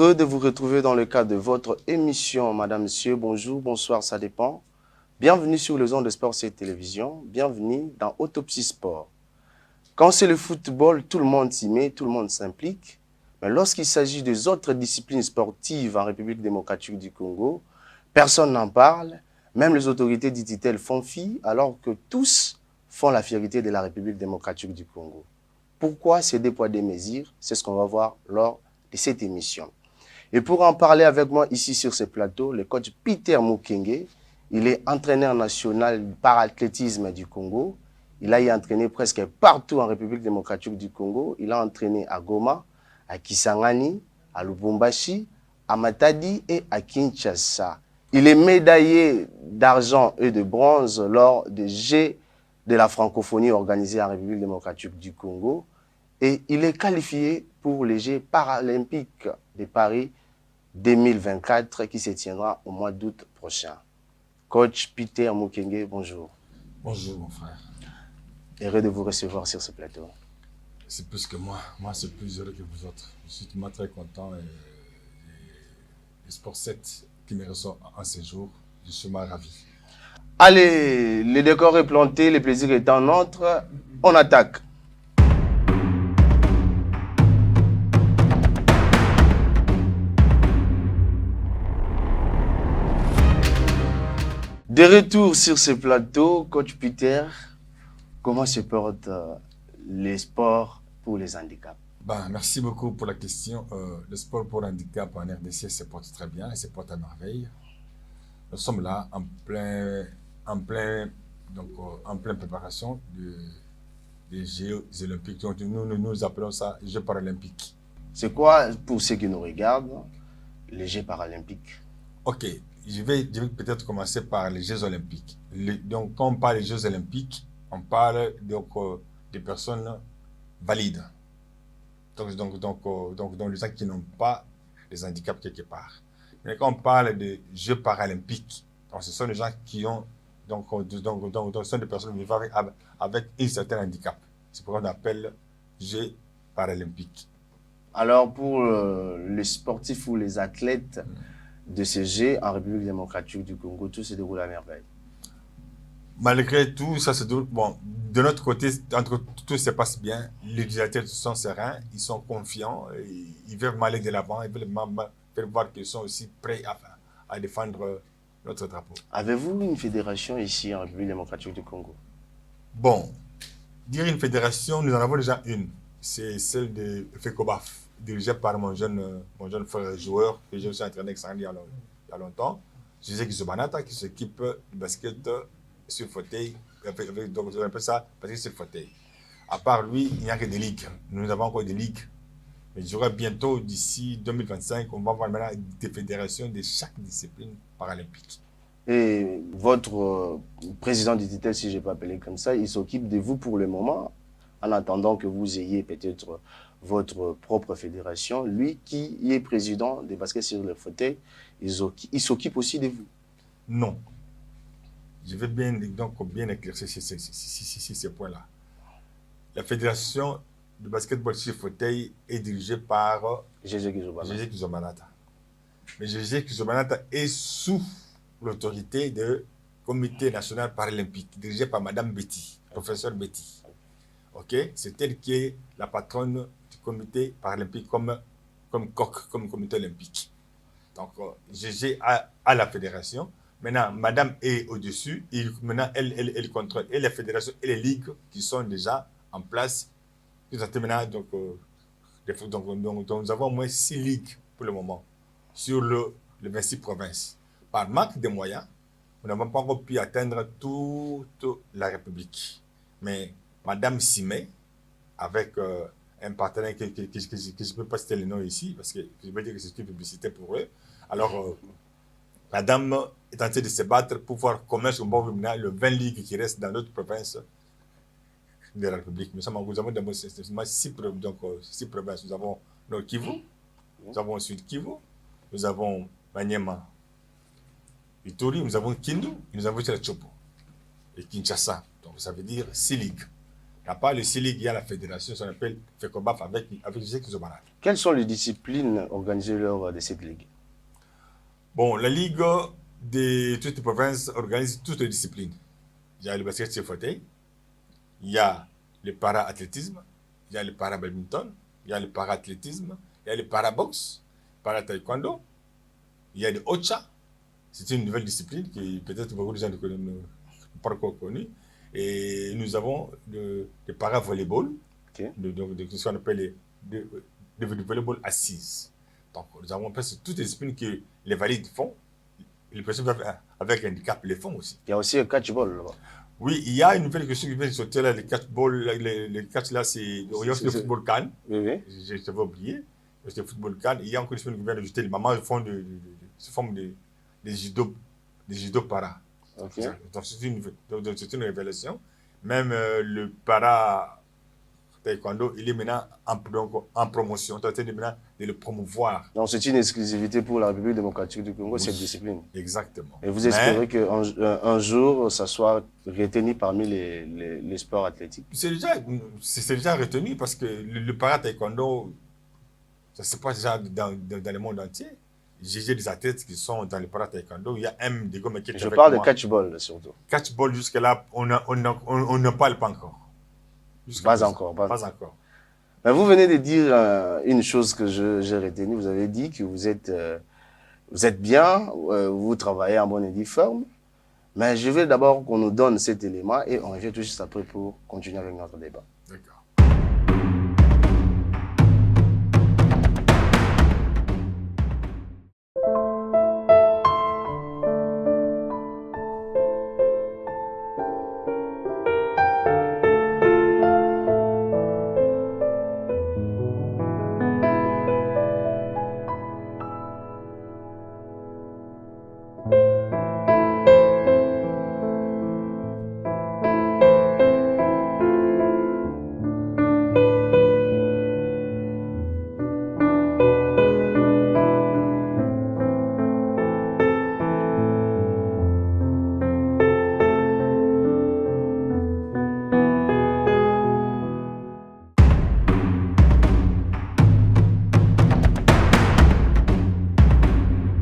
Heureux de vous retrouver dans le cadre de votre émission, Madame, Monsieur, bonjour, bonsoir, ça dépend. Bienvenue sur les ondes de Sport C Télévision, bienvenue dans Autopsie Sport. Quand c'est le football, tout le monde s'y met, tout le monde s'implique. Mais lorsqu'il s'agit des autres disciplines sportives en République démocratique du Congo, personne n'en parle, même les autorités dites-elles font fi, alors que tous font la fierté de la République démocratique du Congo. Pourquoi ces deux poids, deux mesures? C'est ce qu'on va voir lors de cette émission. Et pour en parler avec moi ici sur ce plateau, le coach Peter Mukenge, il est entraîneur national parathlétisme du Congo. Il a y entraîné presque partout en République démocratique du Congo. Il a entraîné à Goma, à Kisangani, à Lubumbashi, à Matadi et à Kinshasa. Il est médaillé d'argent et de bronze lors des Jeux de la francophonie organisés en République démocratique du Congo. Et il est qualifié pour les Jeux paralympiques de Paris 2024 qui se tiendra au mois d'août prochain. Coach Peter Mukenge, bonjour. Bonjour mon frère. Heureux de vous recevoir sur ce plateau. C'est plus que moi. Moi, c'est plus heureux que vous autres. Je suis très content. Et Sport 7 qui me reçoit en séjour, je suis ravi. Allez, le décor est planté, le plaisir est en nôtre. On attaque. De retour sur ce plateau, coach Peter, comment se portent les sports pour les handicaps? Merci beaucoup pour la question. Le sport pour handicap en RDC se porte très bien et se porte à merveille. Nous sommes là en pleine préparation des Jeux olympiques. Donc, nous appelons ça Jeux paralympiques. C'est quoi, pour ceux qui nous regardent, les Jeux paralympiques? Ok, je vais peut-être commencer par les Jeux olympiques. Donc, quand on parle des Jeux olympiques, on parle des personnes valides. Donc, les gens qui n'ont pas des handicaps quelque part. Mais quand on parle de Jeux paralympiques, donc ce sont des gens qui ont ce sont des personnes vivant avec un certain handicap. C'est pourquoi on appelle Jeux paralympiques. Alors, pour les sportifs ou les athlètes de ces Jeux en République démocratique du Congo, tout se déroule à merveille. Malgré tout, ça se déroule. Bon, de notre côté, tout se passe bien. Les athlètes sont sereins, ils sont confiants, ils veulent aller de l'avant, ils veulent faire voir qu'ils sont aussi prêts à défendre notre drapeau. Avez-vous une fédération ici en République démocratique du Congo? Bon, dire une fédération, nous en avons déjà une. C'est celle de FECOBAF, dirigée par mon jeune frère joueur que j'ai aussi entraîné il y a longtemps. José Kizobanata, qui s'occupe du basket sur fauteuil. Donc, on appelle ça basket sur fauteuil. À part lui, il n'y a que des ligues. Nous avons encore des ligues. Mais je dirais bientôt, d'ici 2025, on va avoir maintenant des fédérations de chaque discipline paralympique. Et votre président du titre, si je peux appeler comme ça, il s'occupe de vous pour le moment, en attendant que vous ayez peut-être votre propre fédération. Lui qui est président des baskets sur le fauteuil, il s'occupe aussi de vous. Non. Je vais bien éclaircir ces points-là. La fédération de basketball sur fauteuil est dirigée par José Kizobanata. Mais José Kizobanata est sous l'autorité du Comité national paralympique, dirigé par Madame Betty, professeur Betty. Ok, c'est elle qui est la patronne du comité paralympique comme coq, comme comité olympique. Donc, GG a la fédération. Maintenant, Madame est au-dessus. Maintenant, elle contrôle et la fédération et les ligues qui sont déjà en place. Maintenant, donc, nous avons au moins 6 ligues pour le moment sur les 26 provinces. Par manque de moyens, nous n'avons pas encore pu atteindre toute la République. Mais Madame Simé, avec un partenaire que je ne peux pas citer le nom ici, parce que je veux dire que c'est une publicité pour eux. Alors, Madame est en train de se battre pour voir comment on va mener le 20 ligues qui restent dans notre province de la République. Nous avons 6 provinces. Nous avons Nord Kivu, nous avons Sud Kivu, nous avons Maniema, Ituri, nous avons Kindu, nous avons Chopo et Kinshasa. Donc ça veut dire 6 ligues. n'y a pas le CELIG, il y a la fédération, ça s'appelle FECOBAF avec José Kizobana. Quelles sont les disciplines organisées lors de cette ligue? Bon, la Ligue de toutes les provinces organise toutes les disciplines. Il y a le basket sur fauteuil, il y a le para-athlétisme, il y a le para-badminton, il y a le para-athlétisme, il y a le para-boxe, para-taekwondo, il y a le ocha. C'est une nouvelle discipline qui peut-être beaucoup de gens ne connaissent pas encore connue. Et nous avons le para-volleyball, Okay. ce qu'on appelle le volleyball assise. Donc, nous avons presque toutes les disciplines que les valides font. Les personnes avec handicap les font aussi. Il y a aussi le catchball là-bas. Oui, il y a une nouvelle question qui vient de sortir là, le catchball. Le catch là, c'est. Il y a aussi le football can. Oui, oui. Je vais oublier. C'est le football can. Il y a encore une discipline qui vient d'ajouter. Les mamans font des judo para. Okay. Donc, c'est une révélation. Même le para taekwondo, il est maintenant en promotion. On est en train maintenant de le promouvoir. Donc c'est une exclusivité pour la République démocratique du Congo, Oui, cette discipline. Exactement. Et vous espérez qu'un jour, ça soit retenu parmi les sports athlétiques? C'est déjà retenu parce que le para-taekwondo, ça se passe déjà dans le monde entier. J'ai des athlètes qui sont dans le para-taekwondo. Il y a un des gars qui est Je parle de catchball surtout. Catchball, jusque-là, on ne parle pas encore. Pas encore. Pas encore. Mais vous venez de dire une chose que j'ai retenue. Vous avez dit que vous êtes bien, vous travaillez en bonne et due forme. Mais je veux d'abord qu'on nous donne cet élément et on revient tout juste après pour continuer avec notre débat. D'accord.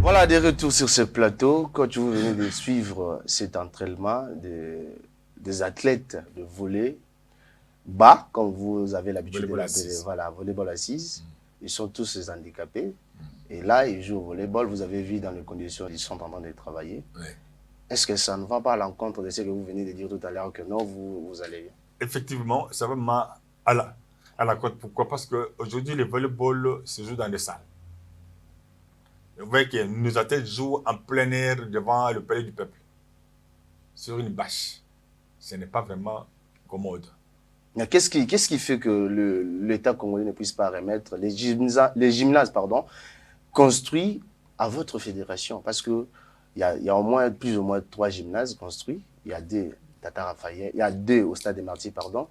Voilà, de retour sur ce plateau. Coach, vous venez de suivre cet entraînement des athlètes de volley bas, comme vous avez l'habitude de l'appeler. Voilà, volleyball assise. Ils sont tous handicapés. Et là, ils jouent au volleyball. Vous avez vu dans les conditions, ils sont en train de travailler. Oui. Est-ce que ça ne va pas à l'encontre de ce que vous venez de dire tout à l'heure, que non, vous allez bien? Effectivement, ça va à la côte. Pourquoi? Parce qu'aujourd'hui, le volleyball se joue dans des salles. Vous voyez que nos athlètes jouent en plein air devant le palais du peuple, sur une bâche. Ce n'est pas vraiment commode. Mais qu'est-ce qui fait que l'État congolais ne puisse pas remettre les gymnases construits à votre fédération? Parce qu'il y a au moins, plus ou moins 3 gymnases construits. Il y a 2 Tata Raphaël, il y a 2 au Stade des Martyrs, pardon.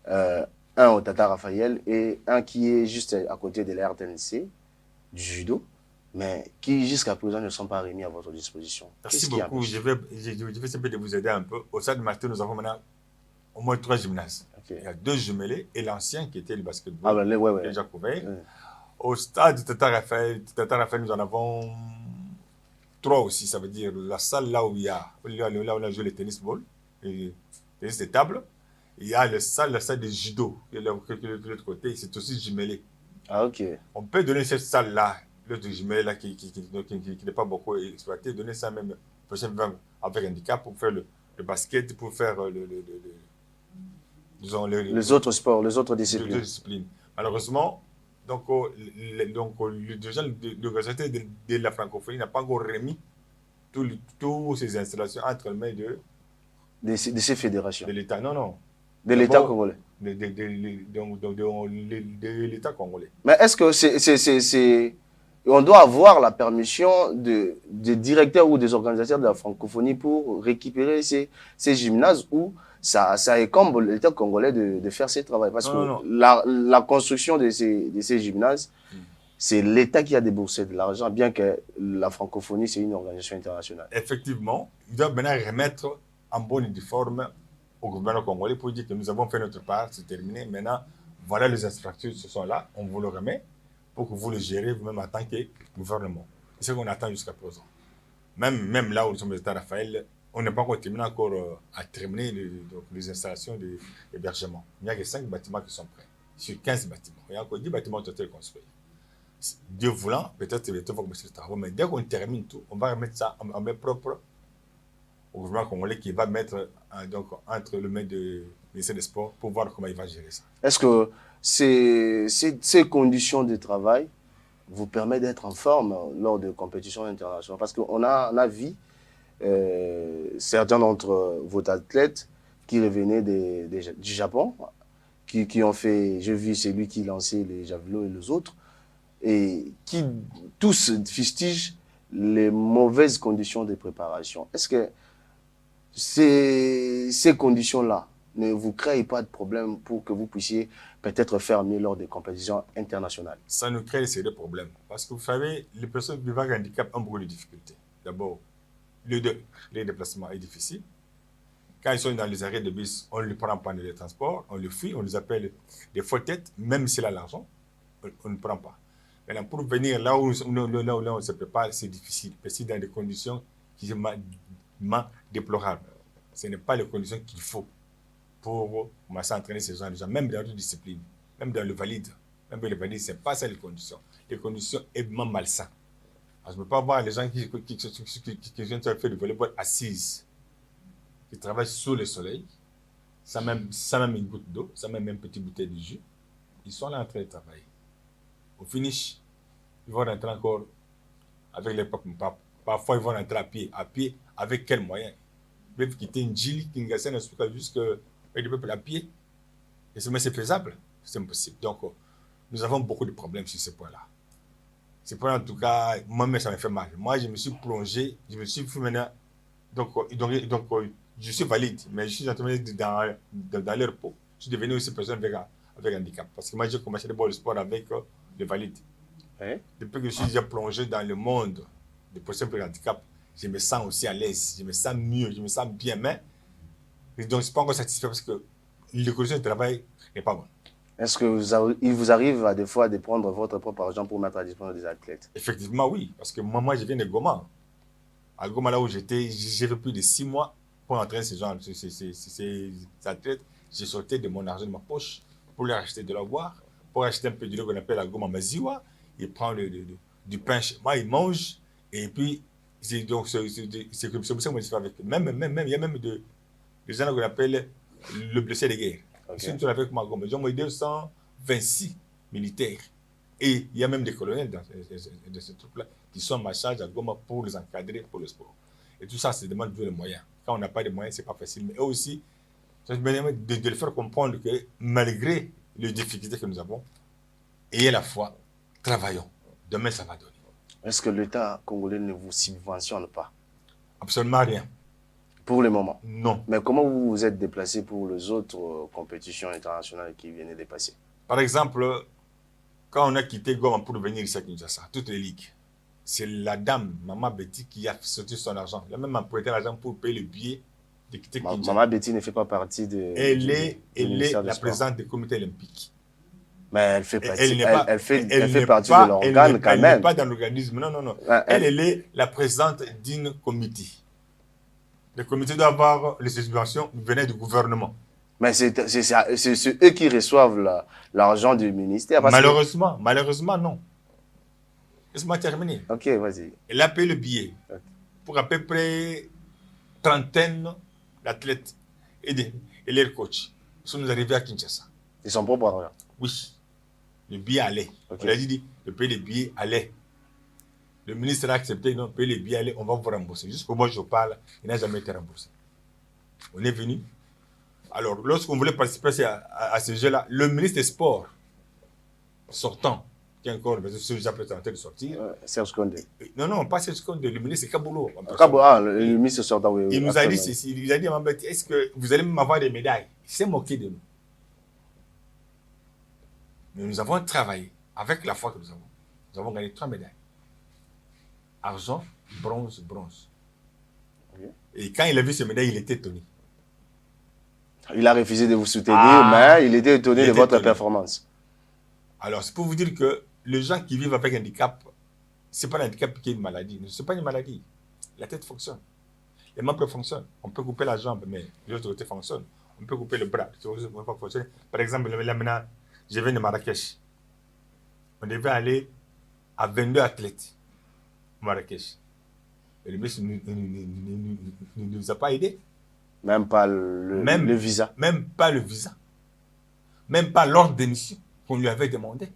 Un au Tata Raphaël et un qui est juste à côté de la RTNC, du judo, mais qui jusqu'à présent ne sont pas remis à votre disposition. Merci beaucoup. Je vais essayer de vous aider un peu. Au Stade des Martyrs, nous avons maintenant au moins 3 gymnases. Okay. Il y a 2 jumelés et l'ancien qui était le basketball, ouais. déjà couvert. Ouais. Au stade Tata Raphaël, nous en avons 3 aussi. Ça veut dire la salle là où on a joué le tennis ball, le tennis de table. Il y a la salle de judo, qui est de l'autre côté, c'est aussi jumelé. Ah, ok. On peut donner cette salle-là, l'autre jumelé là, qui n'est pas beaucoup exploité, donner ça même aux personnes avec handicap pour faire le basket, pour faire les autres sports, les autres disciplines. Malheureusement, le dirigeant de l'organisation de la francophonie n'a pas encore remis toutes ces installations entre les mains de ces fédérations. De l'État. Non. De l'État congolais. De l'État congolais. Mais est-ce que on doit avoir la permission des directeurs ou des organisateurs de la francophonie pour récupérer ces gymnases ou ça incombe l'État congolais de faire ce travail? Parce que la construction de ces gymnases, c'est l'État qui a déboursé de l'argent, bien que la francophonie, c'est une organisation internationale. Effectivement, ils doivent maintenant remettre en bonne et due forme au gouvernement congolais pour dire que nous avons fait notre part, c'est terminé. Maintenant, voilà les infrastructures, ce sont là, on vous le remet pour que vous le gérez vous-même en tant que gouvernement. C'est ce qu'on attend jusqu'à présent. Même là où nous sommes à Raphaël, on n'est pas encore terminé à terminer les installations d'hébergement. Il n'y a que 5 bâtiments qui sont prêts sur 15 bâtiments. Il y a encore 10 bâtiments total construits. Dieu voulant, peut-être que va commencer le travail, mais dès qu'on termine tout, on va remettre ça en main propre au gouvernement congolais qui va mettre donc, entre le main du ministère des Sports pour voir comment il va gérer ça. Est-ce que ces conditions de travail vous permettent d'être en forme lors de compétitions internationales? Parce qu'on a vu certains d'entre vos athlètes qui revenaient du Japon, qui ont fait, j'ai vu celui qui lançait les javelots et les autres, et qui tous fustigent les mauvaises conditions de préparation. Est-ce que ces conditions-là ne vous créent pas de problème pour que vous puissiez peut-être faire mieux lors des compétitions internationales? Ça nous crée des sérieux problèmes. Parce que vous savez, les personnes vivant avec un handicap ont beaucoup de difficultés. D'abord, les déplacements est difficile. Quand ils sont dans les arrêts de bus, on ne les prend pas dans les transports, on les fuit, on les appelle des fausses têtes, même s'il a l'argent, on ne prend pas. Maintenant, pour venir là où on se prépare, c'est difficile, parce que dans des conditions qui sont déplorables. Ce n'est pas les conditions qu'il faut pour commencer à entraîner ces gens, même dans d'autres disciplines, même dans le valide. Même dans le valide, ce n'est pas ça les conditions. Les conditions sont malsaines. Je ne peux pas voir les gens qui viennent faire du volleyball assises, qui travaillent sous le soleil, sans même une goutte d'eau, sans même une petite bouteille de jus. Ils sont là en train de travailler. Au finish, ils vont rentrer encore avec les papes. Parfois, ils vont rentrer à pied. À pied, avec quels moyens? Ils peuvent quitter une Gili, Kingasen, jusqu'à le peuple à pied. Mais c'est faisable? C'est impossible. Donc, nous avons beaucoup de problèmes sur ce point-là. Ce point, en tout cas, moi-même, ça me fait mal. Moi, je me suis plongé, je me suis fait maintenant. Donc, je suis valide, mais je suis entraîné dans leur peau. Je suis devenu aussi personne avec handicap. Parce que moi, j'ai commencé le sport avec les valides. Oui. Depuis que je suis déjà plongé dans le monde des personnes avec handicap, je me sens aussi à l'aise, je me sens mieux, je me sens bien. Mais donc, je ne suis pas encore satisfait parce que les conditions de travail n'est pas bonne. Est-ce qu'il vous arrive à des fois de prendre votre propre argent pour mettre à disposition des athlètes? Effectivement, oui. Parce que moi je viens de Goma. À Goma, là où j'étais, j'ai fait plus de 6 mois pour entraîner ces athlètes. J'ai sorti de mon argent de ma poche pour leur acheter de la boire, pour acheter un peu de l'eau qu'on appelle à Goma Maziwa. Ils prennent du pain chez moi, ils mangent. Et puis, c'est comme ça que je me suis fait avec eux. Il y a même des gens qu'on appelle le blessé de guerre. Okay. Ils sont avec moi à Goma. Ils ont 226 militaires. Et il y a même des colonels dans ce truc-là qui sont à ma charge à Goma pour les encadrer pour le sport. Et tout ça, ça demande de moyens. Quand on n'a pas de moyens, ce n'est pas facile. Mais eux aussi, ça demande de le faire comprendre que malgré les difficultés que nous avons, ayez la foi, travaillons. Demain, ça va donner. Est-ce que l'État congolais ne vous subventionne pas? Absolument rien. Pour le moment? Non. Mais comment vous vous êtes déplacé pour les autres compétitions internationales qui viennent de passer? Par exemple, quand on a quitté Goma pour venir ici à Kinshasa, toutes les ligues, c'est la dame, Maman Betty, qui a sorti son argent. Elle a même emprunté l'argent pour payer le billet de quitter Kinshasa. Maman Betty ne fait pas partie de... Elle est la présidente du comité olympique. Mais elle fait partie de l'organe quand même. Elle n'est pas dans l'organisme, non. Elle est la présidente d'un comité. Le comité doit avoir les subventions venant du gouvernement. Mais c'est eux qui reçoivent l'argent du ministère. Malheureusement, non. Laisse-moi terminer. Ok, vas-y. Elle a payé le billet pour à peu près trentaine d'athlètes et leurs coachs. Ils sont arrivés à Kinshasa. Ils sont propres argent. Oui. Le billet allait. Okay. On a dit, le payer le billet allait. Le ministre a accepté, non, payer le billet allait, on va vous rembourser. Jusqu'au moment où je parle, il n'a jamais été remboursé. On est venu. Alors, lorsqu'on voulait participer à ce jeu-là, le ministre des Sports sortant, qui est encore, celui qui a présenté de sortir. Serge Condé. Non, pas Serge Condé, le ministre Kaboulou. Le ministre sortant, oui. Il nous a dit ceci, il a dit à Mambati, est-ce que vous allez m'avoir des médailles? Il s'est moqué de nous. Mais nous avons travaillé avec la foi que nous avons. Nous avons gagné 3 médailles. Argent, bronze. Okay. Et quand il a vu ces médailles, il était étonné. Il a refusé de vous soutenir, mais il était étonné de votre performance. Alors, c'est pour vous dire que les gens qui vivent avec un handicap, ce n'est pas un handicap qui est une maladie. Ce n'est pas une maladie. La tête fonctionne. Les membres fonctionnent. On peut couper la jambe, mais l'autre côté fonctionne. On peut couper le bras. Par exemple, là maintenant, je viens de Marrakech. On devait aller à 22 athlètes à Marrakech. Et le ministre ne nous a pas aidés. Même pas le visa. Même pas le visa. Même pas l'ordre d'émission qu'on lui avait demandé.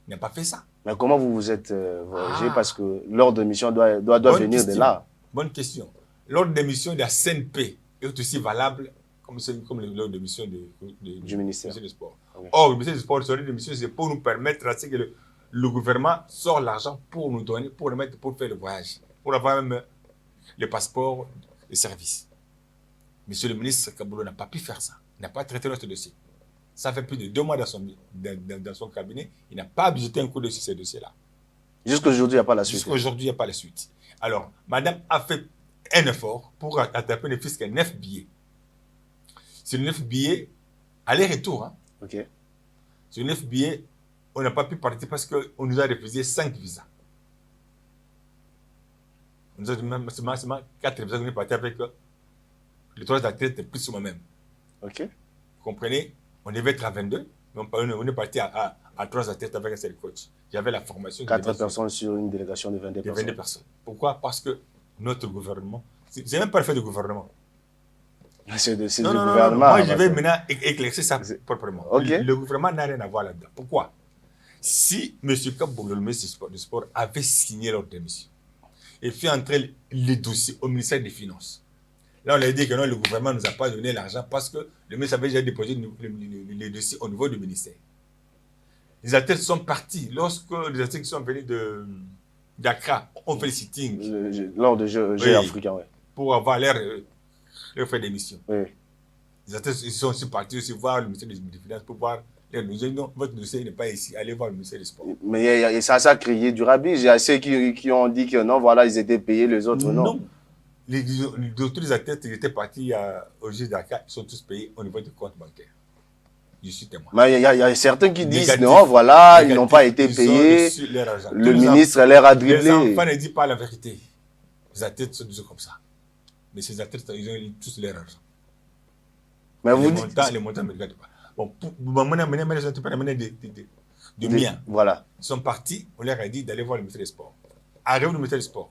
Il n'a pas fait ça. Mais comment vous vous êtes voyagé? Parce que l'ordre d'émission doit venir de là. Bonne question. L'ordre d'émission de la CNP est aussi valable comme l'ordre d'émission du ministère des Sports. Okay. Or, le ministère des Sports, l'ordre d'émission, c'est pour nous permettre à ce que le gouvernement sort l'argent pour nous donner, pour le mettre, pour faire le voyage, pour avoir même le passeport de service. Monsieur le ministre Kaboulou n'a pas pu faire ça. Il n'a pas traité notre dossier. Ça fait plus de 2 mois dans son cabinet. Il n'a pas jeté un coup d'œil sur ces dossiers-là. Jusqu'à aujourd'hui, il n'y a pas la suite. Jusqu'à aujourd'hui, il n'y a pas la suite. Alors, madame a fait un effort pour attraper ne fût-ce que 9 billets. Sur 9 billets, aller-retour. Hein. Ok. Sur 9 billets, on n'a pas pu partir parce qu'on nous a refusé 5 visas. On nous a demandé seulement 4 visas qu'on est parti avec les 3 athlètes plus moi-même. Ok. Vous comprenez? On devait être à 22, mais on est parti à 3 athlètes avec un seul coach. J'avais la formation. 4 personnes sur une délégation de 22 personnes. 22 personnes. Pourquoi? Parce que notre gouvernement, c'est même pas le fait de gouvernement. C'est le gouvernement. Non. Moi, je vais maintenant éclaircir ça proprement. Okay. Le gouvernement n'a rien à voir là-dedans. Pourquoi? Si M. Kaboulou, le ministre du Sport, avait signé leur démission et fait entrer les dossiers au ministère des Finances, là, on a dit que non, le gouvernement ne nous a pas donné l'argent parce que le ministre avait déjà déposé les dossiers au niveau du ministère. Les athlètes sont partis. Lorsque les athlètes sont venus d'Accra, on fait le sitting. Lors de Jeux africains, oui. Pour avoir leur fait d'émission. Oui. Les athlètes ils sont aussi partis aussi voir le ministère des Finances pour voir leur dossier. Non, votre dossier n'est pas ici. Allez voir le ministère des Sports. Mais ça a créé du rabbit. J'ai ceux qui ont dit que non, voilà, ils étaient payés, les autres non. Non. Tous les athlètes qui étaient partis au Jeux d'Accra, ils sont tous payés au niveau du compte bancaire. Je suis témoin. Mais il y a certains qui disent non, voilà, ils n'ont pas été payés. Le ministre leur a dribblé. Les enfants ne disent pas la vérité. Les athlètes sont comme ça. Mais ces athlètes, ils ont tous leur argent. Mais vous les montants ne me regardent pas. Bon, de Mien. Voilà. Ils sont partis, on leur a dit d'aller voir le ministère des Sports. Arrivé au ministère des Sports,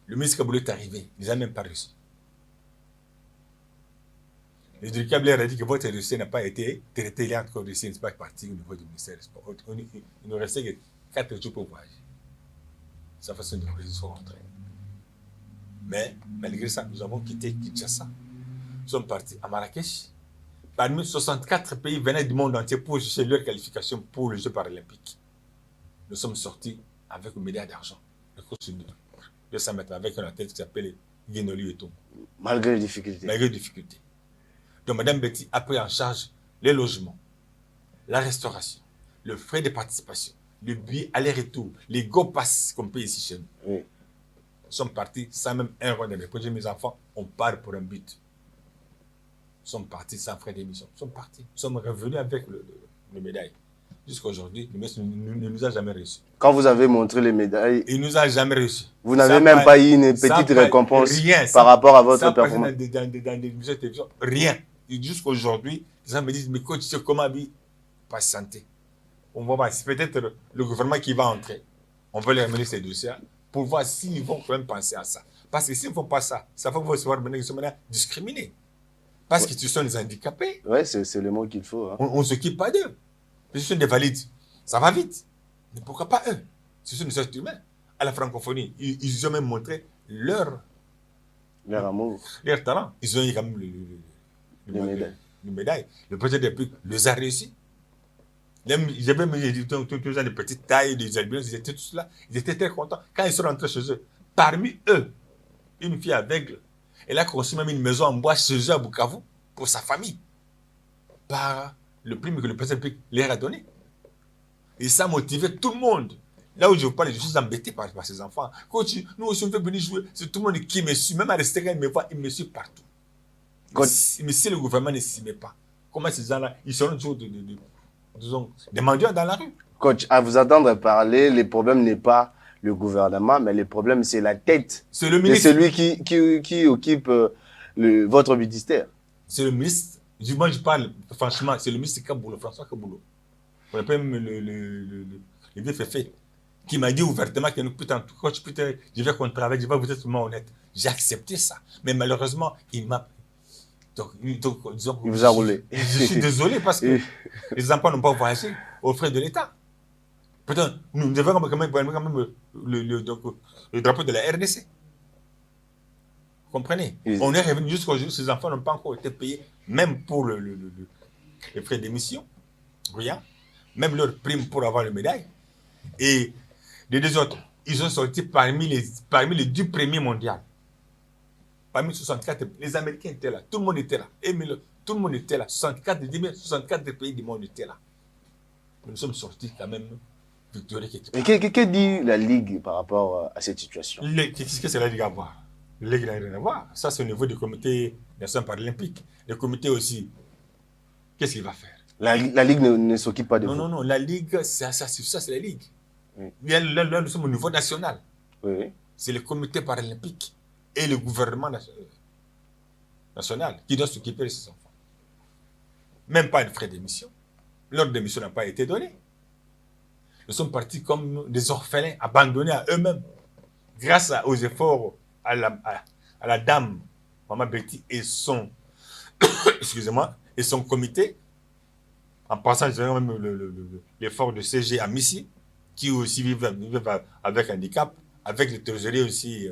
le ministre Kaboulou est arrivé, il ne les a même pas reçus. Le directeur leur a dit que votre dossier n'a pas été traité, il y a encore un dossier, il n'est pas parti au niveau du ministère des Sports. Il nous restait que 4 jours pour voyager. C'est la façon dont ils sont rentrés. Mais malgré ça, nous avons quitté Kinshasa. Nous sommes partis à Marrakech. Parmi 64 pays venaient du monde entier pour chercher leur qualification pour les Jeux paralympiques. Nous sommes sortis avec une médaille d'argent. Le coach de 200 mètres avec un athlète qui s'appelle Guinoli et tout. Malgré les difficultés. Malgré les difficultés. Donc Mme Betty a pris en charge les logements, la restauration, le frais de participation, le billet aller-retour, les go-pass qu'on paye ici chez nous. Oui. Nous sommes partis sans même un rond de mes projets. Mes enfants, on part pour un but. Nous sommes partis sans frais d'émission. Nous sommes partis. Nous sommes revenus avec le médaille. Jusqu'à aujourd'hui, le ministre ne nous a jamais reçus. Quand vous avez montré les médailles, il ne nous a jamais reçus. Vous n'avez même pas eu une petite récompense rien, par rapport à votre performance. Dans des émissions de télévision, rien. Jusqu'à aujourd'hui, les gens me disent, mais coach, comment patienter? On va voir, c'est peut-être le gouvernement qui va entrer. On veut leur mener ces dossiers pour voir s'ils vont quand même penser à ça. Parce que s'ils ne font pas ça, ça va se voir maintenant discriminés. Parce que ce sont des handicapés. Oui, c'est le mot qu'il faut. Hein. On ne s'occupe pas d'eux. Ce sont des valides. Ça va vite. Mais pourquoi pas eux? Ce sont des êtres humains. À la francophonie, ils ont même montré leur amour. Leur talent. Ils ont eu quand même le médaille. Le président de la République les a réussi. J'avais tous gens de petite taille, des albinos, ils étaient tous là. Ils étaient très contents. Quand ils sont rentrés chez eux, parmi eux, une fille aveugle, elle a construit même une maison en bois chez eux à Bukavu pour sa famille. Par le prix que le président de la République leur a donné. Et ça a motivé tout le monde. Là où je vous parle, je suis embêté par ces enfants. Coach, nous aussi on veut venir jouer. C'est tout le monde qui me suit. Même à l'extérieur, il me voit, il me suit partout. Mais si le gouvernement ne s'y met pas, comment ces gens-là, ils seront toujours disons, des mendiants dans la rue. Coach, à vous entendre parler, le problème n'est pas le gouvernement, mais le problème, c'est la tête C'est le de ministre. celui qui occupe votre ministère. C'est le ministre. Moi, je parle, franchement, c'est le ministre Kaboulou, François Kaboulou. On appelle même le vieux Féfé, qui m'a dit ouvertement que putain, coach, putain, je vais qu'on travaille, je vais vous être vraiment honnête. J'ai accepté ça. Mais malheureusement, il m'a. Donc, disons, Il vous a roulé. Je suis désolé parce que les enfants n'ont pas voyagé aux frais de l'État. Putain, nous devons quand même le drapeau de la RDC. Vous comprenez? Oui. On est revenu jusqu'au jour où ces enfants n'ont pas encore été payés, même pour les frais d'émission. Rien. Même leur prime pour avoir le médaille. Et les deux autres, ils ont sorti parmi les 10 premiers mondiaux. Parmi 64, les Américains étaient là, tout le monde était là. Tout le monde était là. 64 pays du monde étaient là. Nous sommes sortis quand même victorieux. Mais que dit la Ligue par rapport à cette situation? Qu'est-ce que c'est la Ligue à voir? La Ligue n'a rien à voir. Ça, c'est au niveau du comité national paralympique. Le comité aussi, qu'est-ce qu'il va faire? La Ligue ne s'occupe pas de vous. Non, la Ligue, ça c'est la Ligue. Oui. Là, nous sommes au niveau national. Oui. C'est le comité paralympique et le gouvernement national qui doit s'occuper de ces enfants. Même pas de frais d'émission. L'ordre d'émission n'a pas été donné. Nous sommes partis comme des orphelins abandonnés à eux-mêmes. Grâce aux efforts à la dame, Maman Betty et son, excusez-moi, et son comité, en passant même l'effort de CG à Missy, qui aussi vivent avec handicap, avec les trésoriers aussi,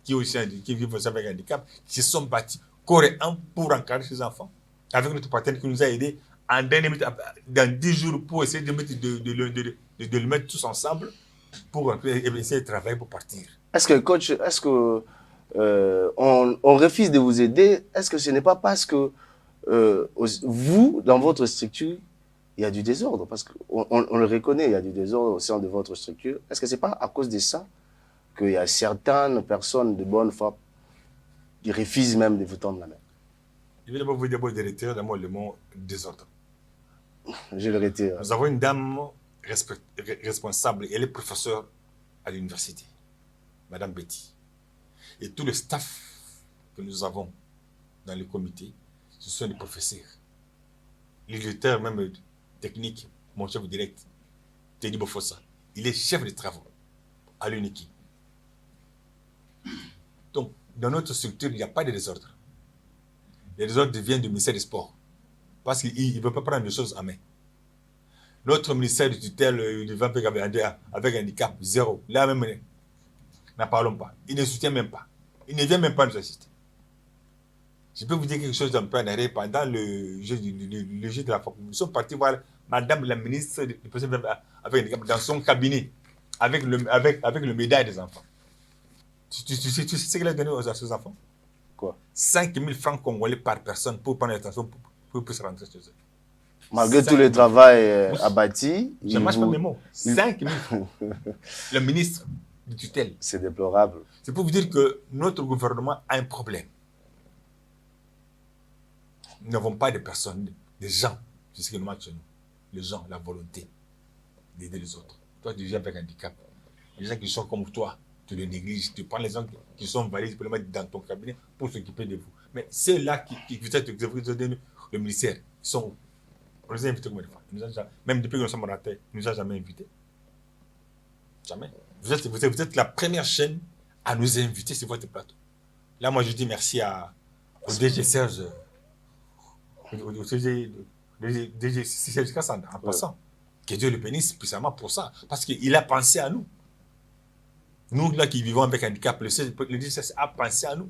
qui vivent aussi avec handicap, qui se sont battus corps et âme pour encadrer ces enfants, avec notre partenaire qui nous a aidés en dernière minute, dans 10 jours, pour essayer de le mettre tous ensemble, pour essayer de travailler pour partir. Est-ce que, coach, on refuse de vous aider? Est-ce que ce n'est pas parce que vous, dans votre structure, il y a du désordre? Parce qu'on le reconnaît, il y a du désordre au sein de votre structure. Est-ce que ce n'est pas à cause de ça qu'il y a certaines personnes de bonne foi qui refusent même de vous tendre la main? Je vais d'abord vous dire de retirer le mot désordre. Je le retire. Nous avons une dame responsable, elle est professeure à l'université, Madame Betty. Et tout le staff que nous avons dans le comité, ce sont des professeurs. Le directeur même technique, mon chef direct, Teddy Bofossa, il est chef de travaux à l'UNIKI. Donc, dans notre structure, il n'y a pas de désordre. Les désordres viennent du ministère des Sports. Parce qu'il ne veut pas prendre les choses en main. Notre ministère de tutelle du vent avec handicap, zéro. Là même, n'en parlons pas. Il ne soutient même pas. Il ne vient même pas nous assister. Je peux vous dire quelque chose d'un peu en arrière. Pendant le jeu de la faculté, nous sommes partis voir Madame la ministre avec handicap dans son cabinet, avec le médaille des enfants. Tu sais ce qu'elle a donné à ses enfants? Quoi? 5 000 francs congolais par personne pour prendre l'attention pour se rentrer chez eux. Malgré tout le travail abattu, je ne marche pas mes mots. 5 000 francs. Le ministre de tutelle. C'est déplorable. C'est pour vous dire que notre gouvernement a un problème. Nous n'avons pas de personnes, des gens, c'est ce qui nous manque chez nous. Les gens, la volonté d'aider les autres. Toi, tu viens avec un handicap. Les gens qui sont comme toi, tu les négliges. Tu prends les gens qui sont valides pour les mettre dans ton cabinet pour s'occuper de vous. Mais ceux-là qui vous ont donné le ministère, ils sont où? On les a invités combien de fois? Même depuis que nous sommes rentrés, ils ne nous ont jamais invités. Jamais. Vous êtes la première chaîne à nous inviter sur votre plateau. Là, moi, je dis merci au DG Serge, au DG Serge Kassanda, en passant. Que Dieu le bénisse puissamment pour ça. Parce qu'il a pensé à nous. Nous, là, qui vivons avec handicap, le DG Serge a pensé à nous.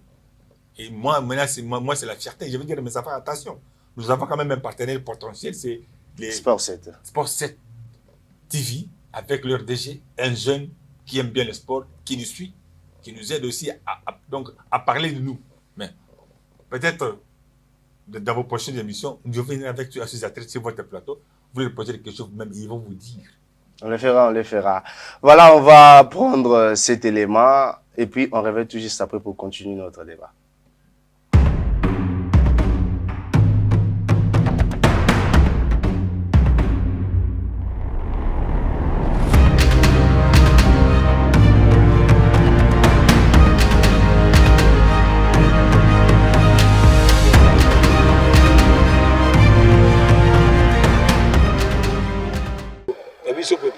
Et moi, maintenant, c'est la fierté. Je veux dire à mes enfants, attention. Nous avons quand même un partenaire potentiel, c'est les Sport 7. Sport 7 TV, avec leur DG, un jeune qui aime bien le sport, qui nous suit, qui nous aide aussi à parler de nous. Mais peut-être dans vos prochaines émissions, je vais venir avec à ces athlètes sur votre plateau, vous leur posez des questions vous-même, ils vont vous dire. On le fera, on le fera. Voilà, on va prendre cet élément et puis on revient tout juste après pour continuer notre débat.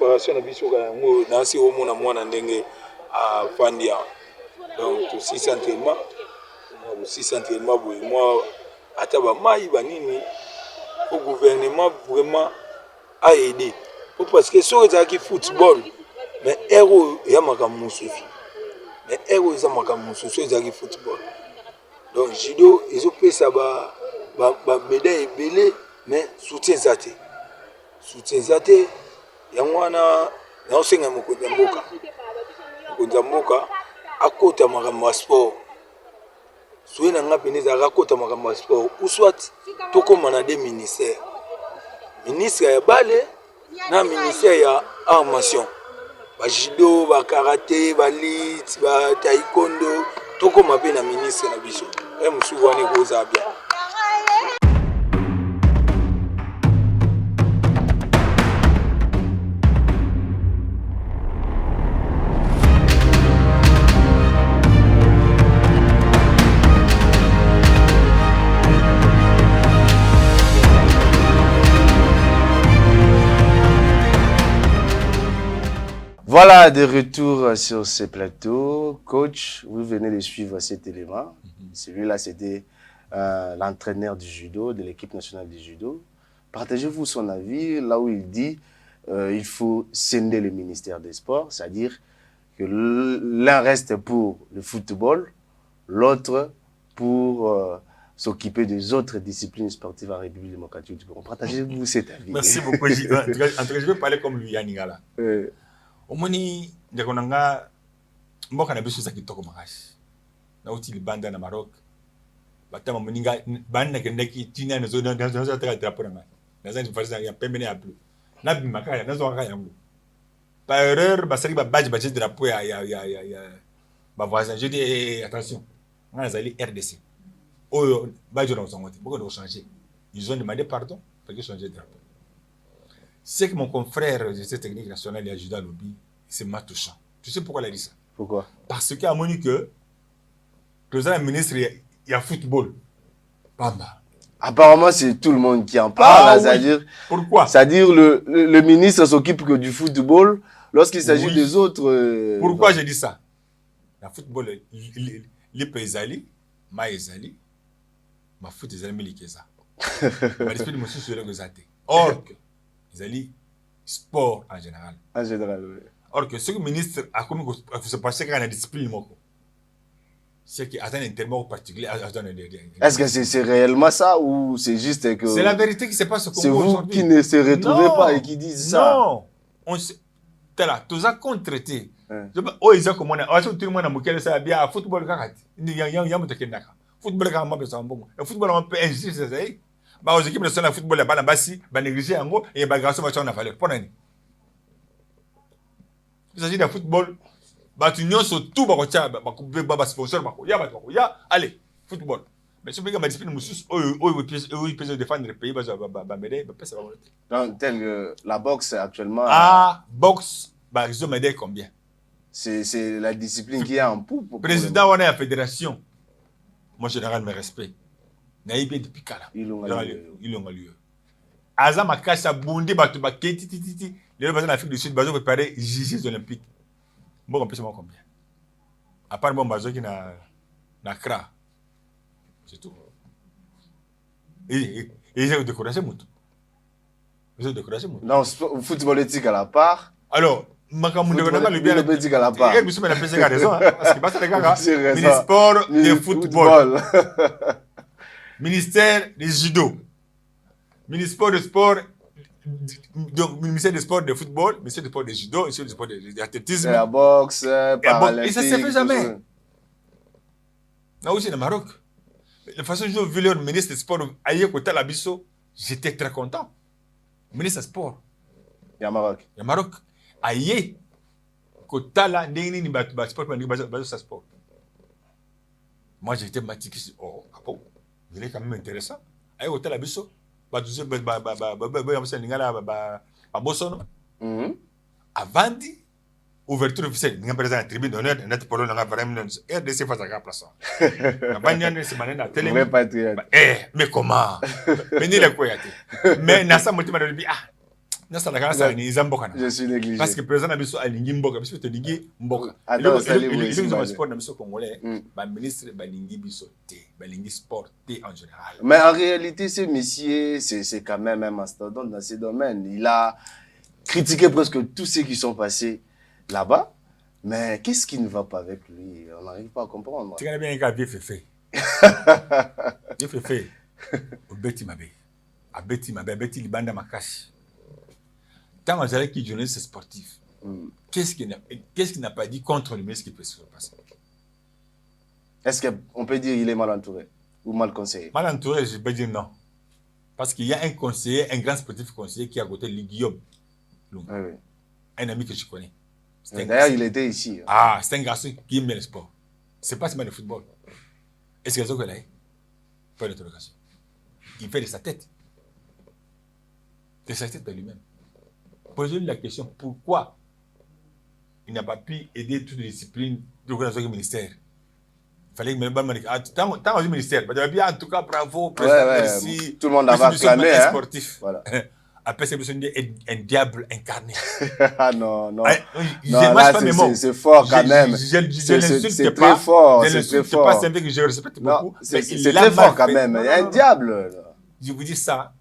préparation na biso kango na si omona mwana ndenge a fandia donc tout six entraînement boye moi ata ba mai banini au gouvernement vraiment a aidé parce que so ezaki football mais héros ya makambo mosusu mais héros eza makambo mosusu ezaki football donc judo ezopesa ba médaille ebele mais soutien eza te yango wana naosenga mokonzi ya mboka akota makambo ya sport soki na nga pene ezalaka akota makambo ya sport ou soit tokóma na de ministère ya bale na ministère ya armation bajudo bakarate balit bataekwondo tokóma mpe na ministre na biso mosuku wana ekozala bien. Voilà, de retour sur ce plateau. Coach, vous venez de suivre cet élément. Celui-là, c'était l'entraîneur du judo, de l'équipe nationale du judo. Partagez-vous son avis là où il dit il faut scinder le ministère des Sports, c'est-à-dire que l'un reste pour le football, l'autre pour s'occuper des autres disciplines sportives en République démocratique du Congo. Partagez-vous cet avis. Merci beaucoup. En tout cas, je vais parler comme lui, Yaningala. Omoni ndeko nanga mboka na biso za kitoko makasi na uti libanda na Maroc batama moninga banda kendeki tina na zo taka drapeau na naza ni farisa ya pembene ya bleu na bimakaya nazo kaka yango par erreur basali ba badge badge drapeau ya ba voisin je dis attention ngana zali RDC oyo badge na zongote boko de changer ils ont demandé pardon pour que changer drapeau. C'est que mon confrère de cette technique nationale de judo lobby, c'est Matouchan. Tu sais pourquoi il a dit ça? Pourquoi? Parce qu'à mon que le ministre, il y a football. Bamba. Apparemment, c'est tout le monde qui en parle. C'est-à-dire, oui. Pourquoi? C'est-à-dire le ministre s'occupe que du football lorsqu'il s'agit des autres. Pourquoi j'ai dit ça? Le football, les paysali, ma ezali, ma foot ezali melikeza. Ma l'esprit de monsieur sur le gazate. Or, ils allaient sport en général. En général, oui. Or que ce que le ministre a comme se passer quand il y a une discipline, c'est qu'il attend un terme particulier. Est-ce que c'est réellement ça ou c'est juste que... C'est la vérité qui se passe au Congo. C'est vous qui ne se retrouvez pas et qui disent ça. Non. T'es là, tu as contre-traité. Oh, ils ont comme on a... Tout le monde a moqué ça bien. Football, il y a football, le football, on peut injuster. Aux équipes nationales de football, les bassi, négligé en gros, et les garçons vont en faire. Pour l'année. Il s'agit d'un football. Tu n'as surtout pas sponsor. Allez, football. Mais si vous avez discipline, ils peuvent défendre le pays, donc, tel que la boxe actuellement. Ah, boxe, ils ont m'aidé combien? C'est la discipline qui est en poupe. Président, on est la fédération. Moi, général, mes respects. Naïbé depuis Kala. Ils l'ont lieu. Azam a caché à Bundi, Titi. Les gens de l'Afrique du Sud, ils ont préparé les Jeux Olympiques. Bon, on peut se voir combien? À part mon bazo qui n'a Kra. C'est tout. Et ils ont découragé Moutou. Non, football éthique à la part. Alors, football éthique à la part. Il y a raison. Parce que basta les gars, ministère de football. Ministère des judo, ministère de sport, donc ministère des sports de football, ministère des sports de judo, ministère des sports d'athlétisme. La boxe, paralympique. Et ça ne se fait jamais. Là aussi, au Maroc. La façon dont j'ai vu le ministre des sports, ailleurs côté la biso, j'étais très content. Ministre des sports. Il y a Maroc. Il y a Maroc. Ailleurs côté là, ni sport, ni sport. Moi, j'étais matiqué. Oh, ah bon? Il est quand même intéressant. Aïe, hôtel à Bisso. Avant dit, ouverture officielle. Nous avons présenté la tribune d'honneur de notre polo dans la vraie RDC face à la place. Mais comment? Mais ni la quoi. Mais Nassa Motima de ah. na salaka sa ni zamboka na. Je suis négligé. Parce que président na biso alingi mboka, biso te lingi mboka. Attends, salut, oui, ils c'est ont pas sport na biso congolais. Mm. Ba ministre ba lingi biso te, ba lingi sport te en général. Mais en réalité, ce monsieur, c'est quand même un mastodonte dans ces domaines. Il a critiqué presque tous ceux qui sont passés là-bas. Mais qu'est-ce qui ne va pas avec lui? On n'arrive pas à comprendre. Tu connais bien un vieux féfé. Vieux féfé. Au Betty Mabé. À Betty Mabé, Betty Libanda Makashi. Tant que j'allais qui journaliste sportif, qu'est-ce qu'il n'a pas dit contre le ministre qui peut se passer? Est-ce qu'on peut dire qu'il est mal entouré ou mal conseillé? Mal entouré, je peux dire non. Parce qu'il y a un conseiller, un grand sportif conseiller qui est à côté de Guillaume Lunga. Oui, oui. Un ami que je connais. D'ailleurs, il était ici. Ah, c'est un garçon qui aime le sport. C'est pas seulement le football. Est-ce que c'est ce qu'il a? Pas d'interrogation. Il fait de sa tête. De sa tête de lui-même. Posez-lui la question, pourquoi il n'a pas pu aider toutes les disciplines du ministère? Il fallait que tant que le ministère, en tout cas, bravo, président, merci. Tout le monde avait acclamé. Un sportif. Voilà. Après, c'est un diable incarné. Ah non, non. Non, là, c'est fort quand même. C'est très fort. C'est très fort. C'est que je respecte beaucoup. C'est très fort quand même. Il y a un diable. Je vous dis ça.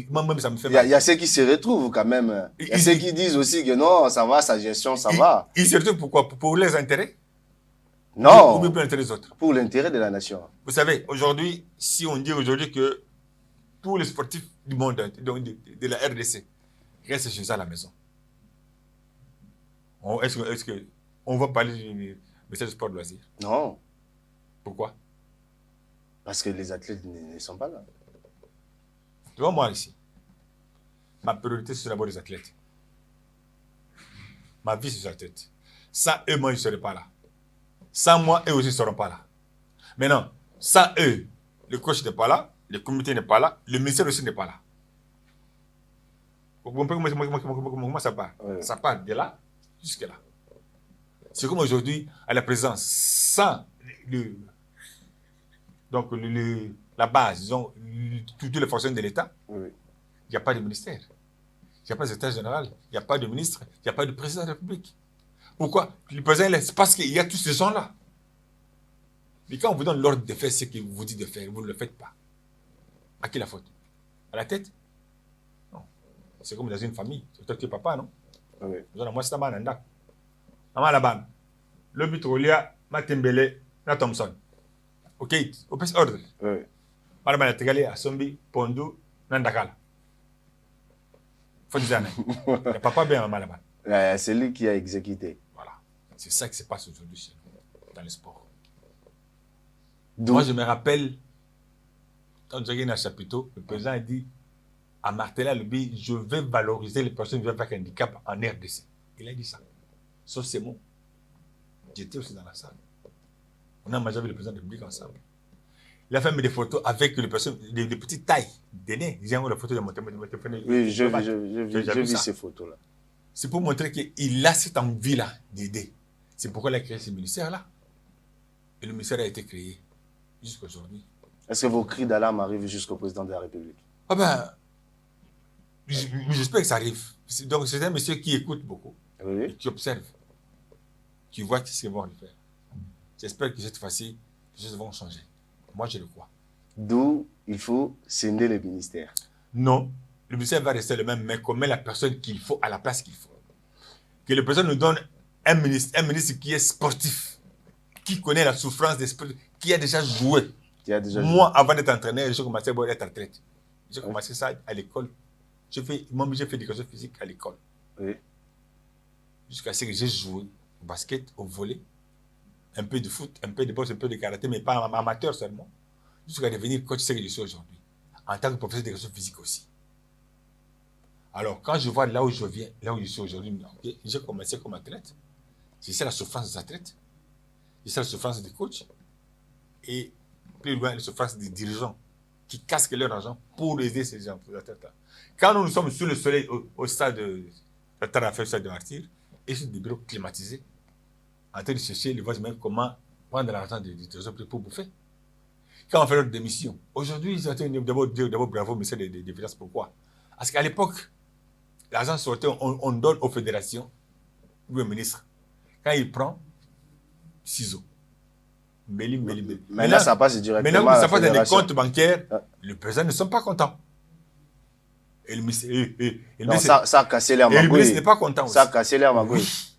Moi-même, ça me fait mal. Il y a ceux qui se retrouvent quand même. Il y a ceux qui disent aussi que non, ça va, sa gestion, ça va. Ils se retrouvent pourquoi? Pour les intérêts? Non. Ou pour l'intérêt des autres? Pour l'intérêt de la nation. Vous savez, aujourd'hui, si on dit aujourd'hui que tous les sportifs du monde, de la RDC, restent chez eux à la maison, est-ce qu'on va parler du ministère du sport de loisirs? Non. Pourquoi? Parce que les athlètes ne sont pas là. Tu vois, moi ici, ma priorité, c'est d'abord les athlètes. Ma vie, c'est les athlètes. Sans eux, moi, je ne serai pas là. Sans moi, eux aussi ne seront pas là. Maintenant, sans eux, le coach n'est pas là, le comité n'est pas là, le ministère aussi n'est pas là. Vous comprenez comment ça part? Oui. Ça part de là jusqu'à là. C'est comme aujourd'hui, à la présence, sans la base, disons, toutes les fonctions de l'État, oui. Il n'y a pas de ministère. Il n'y a pas de secrétaire général, il n'y a pas de ministre, il n'y a pas de président de la République. Pourquoi? Le président, c'est parce qu'il y a tous ces gens-là. Mais quand on vous donne l'ordre de faire ce qu'il vous dit de faire, vous ne le faites pas. À qui la faute? À la tête? Non. C'est comme dans une famille. C'est toi qui es papa, non? Oui. Moi, c'est un maman. Maman, là-bas. Le but, il y a Matembele, na Thompson. Ok, au plus ordre. Oui. Madame, elle est à Sombi, Pondou, Nandakala. Faut dire, il n'y a pas bien maman là-bas. C'est lui qui a exécuté. Voilà. C'est ça qui se passe aujourd'hui chez nous, dans le sport. Donc, moi, je me rappelle, quand j'ai gagné un chapiteau, le président a dit à Martella Lubi, je vais valoriser les personnes vivant avec un handicap en RDC. Il a dit ça. Sauf ces mots. J'étais aussi dans la salle. On a mangé avec le président de la République ensemble. Il a fait des photos avec les personnes de petites tailles, d'aînés. J'ai envoyé la photo de mon téléphone. Oui, j'ai vu ces photos-là. C'est pour montrer qu'il a cette envie-là d'aider. C'est pourquoi il a créé ce ministère-là. Et le ministère a été créé jusqu'à aujourd'hui. Est-ce que vos cris d'alarme arrivent jusqu'au président de la République? Ah ben, j'espère que ça arrive. Donc c'est un monsieur qui écoute beaucoup, Oui. et qui observe, qui voit ce qu'ils vont lui faire. J'espère que cette fois-ci, les choses vont changer. Moi, je le crois. D'où il faut scinder le ministère. Non, le ministère va rester le même, mais qu'on met la personne qu'il faut à la place qu'il faut. Que le président nous donne un ministre qui est sportif, qui connaît la souffrance des sportifs, qui a déjà joué. Moi, avant d'être entraîneur, j'ai commencé à être athlète. J'ai commencé ça à l'école. J'ai fait l'éducation physique à l'école. Oui. Jusqu'à ce que j'ai joué au basket, au volley, un peu de foot, un peu de boxe, un peu de karaté, mais pas amateur seulement. Jusqu'à devenir coach, c'est ce que je suis aujourd'hui. En tant que professeur d'éducation physique aussi. Alors, quand je vois là où je viens, là où je suis aujourd'hui, okay, j'ai commencé comme athlète. J'ai la souffrance des athlètes. J'ai la souffrance des coachs. Et plus loin, la souffrance des dirigeants qui casquent leur argent pour aider ces gens, ces athlètes-là. Quand nous sommes sous le soleil, au stade de la terre à faire, au stade de martyr, et sur des bureaux climatisés, en train de chercher les voies même comment prendre l'argent des dirigeants pour bouffer. Quand on fait notre démission, aujourd'hui, ils ont d'abord dire d'abord bravo, ministère des Finances. Pourquoi? Parce qu'à l'époque, L'argent sortait, on donne aux fédérations ou au ministre. Quand il prend, ciseaux. Mbeli. Maintenant, ça passe directement Maintenant, à la ça passe dans les fédération. comptes bancaires. Ah. Les présidents ne sont pas contents. Et le ministre, Non, ça a cassé l'air et le ministre magouille. n'est pas content Ça a aussi. cassé l'air magouille. Oui.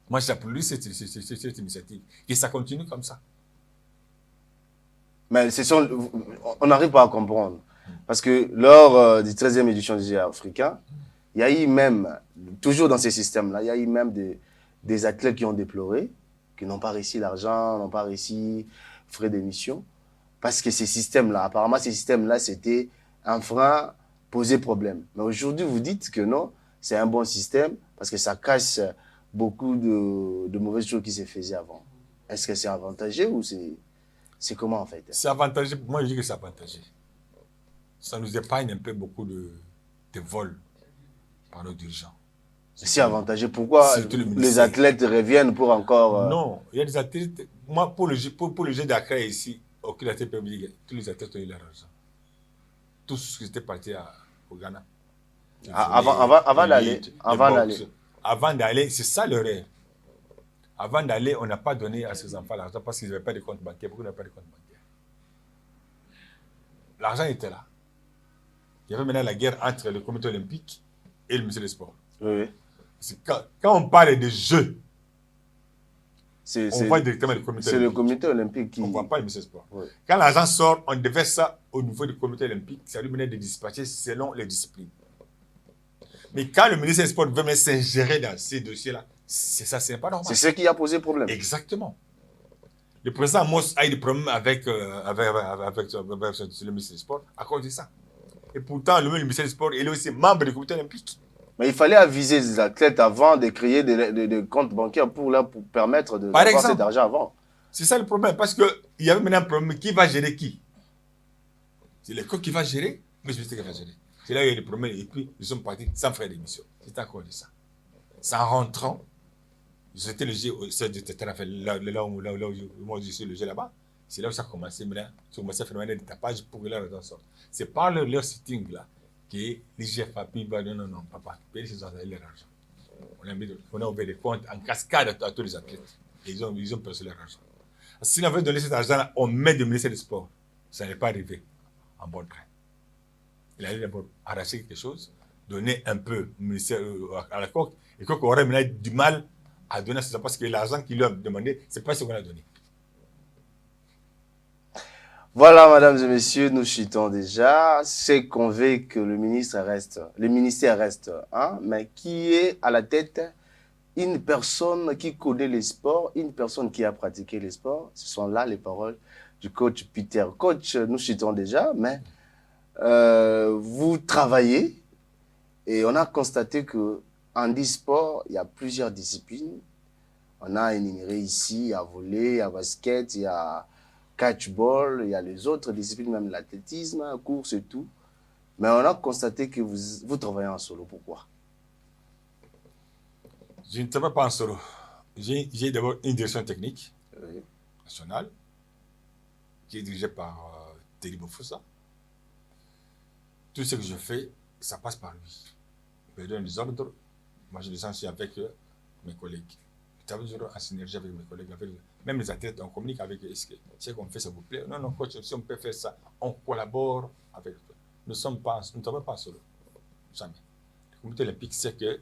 Moi, j'applaudis cette initiative. Et ça continue comme ça. Mais on n'arrive pas à comprendre. Parce que lors du 13e édition du Jeux africain, il y a eu même, toujours dans ces systèmes-là, il y a eu même des athlètes qui ont déploré, qui n'ont pas réussi l'argent, n'ont pas réussi frais d'émission. Parce que ces systèmes-là, apparemment, ces systèmes-là, c'était un frein posé problème. Mais aujourd'hui, vous dites que non, c'est un bon système parce que ça cache beaucoup de mauvaises choses qui se faisaient avant. Est-ce que c'est avantageux ou c'est comment en fait? C'est avantageux. Moi, je dis que c'est avantageux. Ça nous épargne un peu beaucoup de vols par nos dirigeants. C'est avantageux. Pourquoi les athlètes reviennent pour encore... Non, il y a des athlètes... Moi, pour le jeu d'Accra ici, aucun athlète peut me dire que tous les athlètes ont eu leur argent. Tous qui étaient partis au Ghana. Avant d'aller, c'est ça le rêve. Avant d'aller, on n'a pas donné à ces enfants l'argent parce qu'ils n'avaient pas de compte bancaire. Pourquoi ils n'avaient pas de compte bancaire? L'argent était là. Il y avait maintenant la guerre entre le comité olympique et le ministère des Sports. Oui. Quand on parle de jeux, on voit directement le comité olympique. C'est le comité olympique qui... On ne voit pas le ministère des Sports. Oui. Quand l'argent sort, on devait ça au niveau du comité olympique. Ça lui menait de dispatcher selon les disciplines. Mais quand le ministère des Sports veut s'ingérer dans ces dossiers-là, c'est pas normal. C'est ce qui a posé problème. Exactement. Le président Amos a eu des problèmes avec le ministère des Sports à cause de ça. Et pourtant, le ministère des Sports, il est aussi membre du comité olympique. Mais il fallait aviser les athlètes avant de créer des comptes bancaires pour permettre d'avoir cet argent avant. C'est ça le problème, parce qu'il y avait maintenant un problème. Qui va gérer qui? C'est l'école qui va gérer, mais je sais qui va gérer. C'est là où il y a des problèmes. Et puis, nous sommes partis sans frais d'émission. C'est encore de ça. Sans rentrant, c'était le jeu, là où moi je suis le jeu là-bas. C'est là où ça a commencé. Maintenant, ça a commencé à faire des tapages pour que leur sorte. C'est par leur sitting là que l'IGFAP va dire non, papa, payez ces gens leur argent. On a ouvert des comptes en cascade à tous les athlètes. Et ils ont perçu leur argent. Si on avait donné cet argent-là au maître du ministère des Sports, ça n'est pas arrivé en bon train. Il allait d'abord arracher quelque chose, donner un peu au ministère, à la coque, et qu'on aurait maintenant du mal à donner ça parce que l'argent qu'il lui a demandé, ce n'est pas ce qu'on a donné. Voilà, mesdames et messieurs, nous chutons déjà. C'est qu'on veut que le ministère reste, hein, mais qui est à la tête une personne qui connaît les sports, une personne qui a pratiqué les sports. Ce sont là les paroles du coach Peter. Coach, nous chutons déjà, mais vous travaillez et on a constaté que en e-sport, il y a plusieurs disciplines. On a énuméré ici, il y a volley, il y a basket, il y a catchball, il y a les autres disciplines, même l'athlétisme, course et tout. Mais on a constaté que vous travaillez en solo. Pourquoi? Je ne travaille pas en solo. J'ai d'abord une direction technique nationale qui est dirigée par Thierry Bofoussa. Tout ce que je fais, ça passe par lui. Il me donne des ordres. Moi, je descends aussi avec mes collègues. Je travaille toujours en synergie avec mes collègues. Même les athlètes, on communique avec eux. Est-ce que ce qu'on fait, ça vous plaît? Non, coach, si on peut faire ça, on collabore avec eux. Nous ne travaillons pas solo. Jamais. Le comité olympique sait que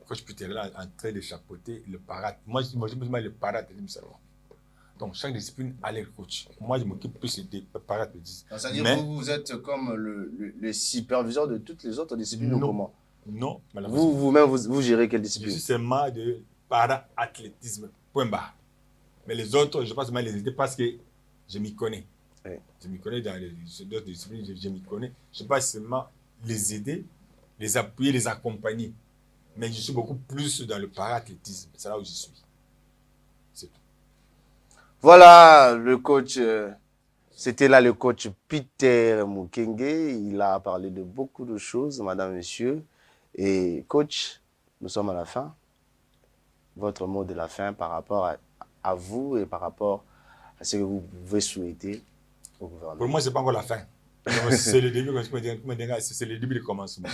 coach Peter est là en train de chapeauter le parade. Moi, je me le parade de l'hémisphère. Donc, chaque discipline a leur coach. Moi, je m'occupe plus des parades. C'est-à-dire que vous êtes comme le superviseur de toutes les autres disciplines ou comment? Non, malheureusement. Vous-même, vous gérez quelle discipline? Je suis seulement de para-athlétisme, point barre. Mais les autres, je pense mal les aider parce que je m'y connais. Oui. Je m'y connais dans les autres disciplines, je m'y connais. Je ne peux pas seulement les aider, les appuyer, les accompagner. Mais je suis beaucoup plus dans le para-athlétisme. C'est là où je suis. C'est tout. Voilà, le coach, c'était là le coach Peter Mukenge. Il a parlé de beaucoup de choses, madame, monsieur. Et coach, nous sommes à la fin. Votre mot de la fin par rapport à vous et par rapport à ce que vous pouvez souhaiter au gouvernement. Pour moi, ce n'est pas encore la fin. C'est le début, c'est le début du commencement.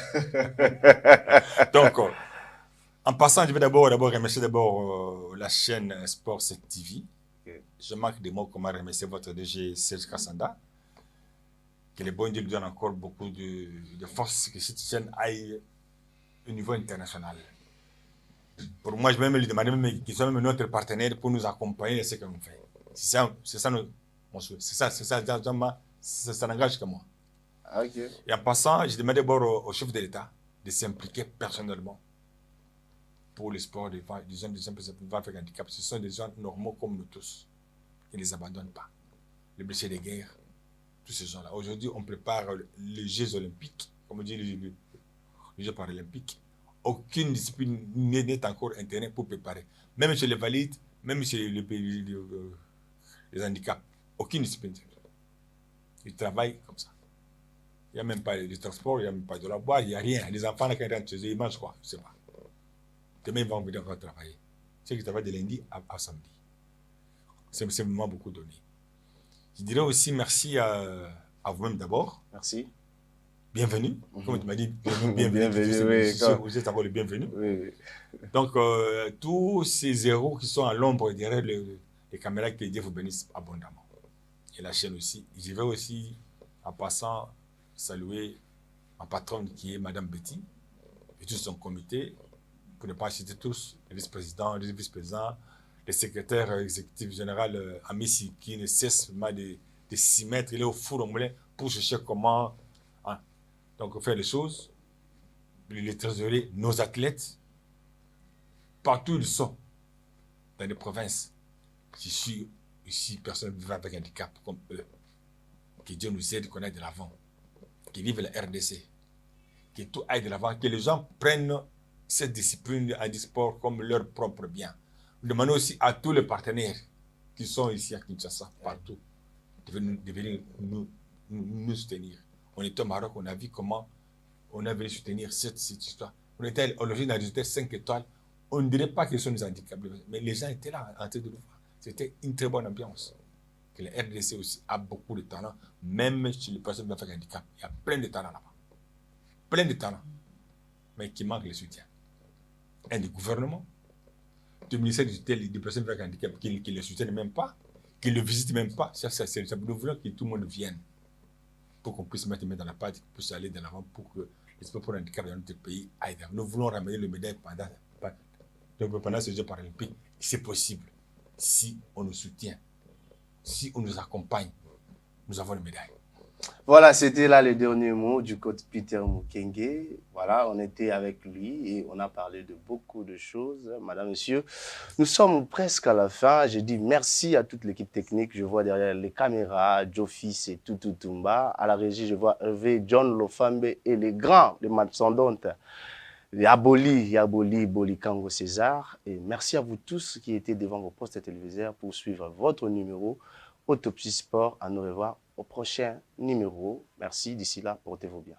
Donc, en passant, je vais d'abord remercier la chaîne Sport 7 TV. Okay. Je manque des mots comment remercier votre DG Serge Kassanda. Que le bon Dieu lui donne encore beaucoup de force, que cette chaîne aille au niveau international. Pour moi, je vais même lui demander qu'ils soient même notre partenaire pour nous accompagner dans ce que nous faisons. C'est ça mon souhait. Ça n'engage que moi. Okay. Et en passant, je demande d'abord au chef de l'État de s'impliquer personnellement pour le sport des gens avec handicap. Ce sont des gens normaux comme nous tous. Ils ne les abandonnent pas. Les blessés de guerre, tous ces gens-là. Aujourd'hui, on prépare les Jeux olympiques, comme on dit les Jeux paralympiques. Aucune discipline n'est encore intéressée pour préparer. Même chez les valides, même chez les handicaps. Aucune discipline. Ils travaillent comme ça. Il n'y a même pas de transport, il n'y a même pas de la boire, il n'y a rien. Les enfants, quand ils rentrent chez eux, ils mangent quoi? Je ne sais pas. Demain, ils vont venir encore travailler. C'est qu'ils travaillent de lundi à samedi. C'est vraiment beaucoup donné. Je dirais aussi merci à vous-même d'abord. Merci. Bienvenue. Comme tu m'as dit, bienvenue. Oui, vous êtes encore le bienvenu. Oui. Donc, tous ces héros qui sont à l'ombre derrière les caméras, que Dieu vous bénisse abondamment. Et la chaîne aussi. Je vais aussi, en passant, saluer ma patronne qui est Madame Betty et tout son comité, pour ne pas citer tous, le vice-président, le vice-président, le secrétaire exécutif général Amissi, qui ne cesse de s'y mettre. Il est au four au moulin pour chercher comment donc faire les choses. Les trésoriers, nos athlètes, partout où ils sont, dans les provinces. Je suis ici, personne vivant avec un handicap comme eux. Que Dieu nous aide, qu'on aille de l'avant. Qui vivent la RDC. Que tout aille de l'avant. Que les gens prennent cette discipline du sport comme leur propre bien. Nous demandons aussi à tous les partenaires qui sont ici à Kinshasa, partout, de venir nous soutenir. On était au Maroc, on a vu comment on a venu soutenir cette histoire. On était à l'origine d'un 5 étoiles. On ne dirait pas qu'ils sont des handicapés, mais les gens étaient là en train de le voir. C'était une très bonne ambiance. Que la RDC aussi a beaucoup de talent, même chez les personnes avec handicap. Il y a plein de talents là-bas. Plein de talents. Mais qui manquent le soutien. Un du gouvernement, du ministère des personnes avec handicap qui ne le soutiennent même pas, qui ne le visitent même pas. Nous voulons que tout le monde vienne pour qu'on puisse mettre les mains dans la pâte, qu'on puisse aller de l'avant pour que les sports pour le handicap dans notre pays aillent. Nous voulons ramener le médaille pendant ces Jeux paralympiques. C'est possible si on nous soutient, si on nous accompagne. Nous avons le médaille. Voilà, c'était là le dernier mot du coach Peter Mukenge. Voilà, on était avec lui et on a parlé de beaucoup de choses. Madame, Monsieur, nous sommes presque à la fin. Je dis merci à toute l'équipe technique. Je vois derrière les caméras, Jofis et Tututumba. À la régie, je vois Hervé, John Lofambe et les grands, les mastodontes. Yaboli, Bolikango César. Et merci à vous tous qui étaient devant vos postes téléviseurs pour suivre votre numéro Autopsie Sport. À nous revoir au prochain numéro. Merci. D'ici là, portez-vous bien.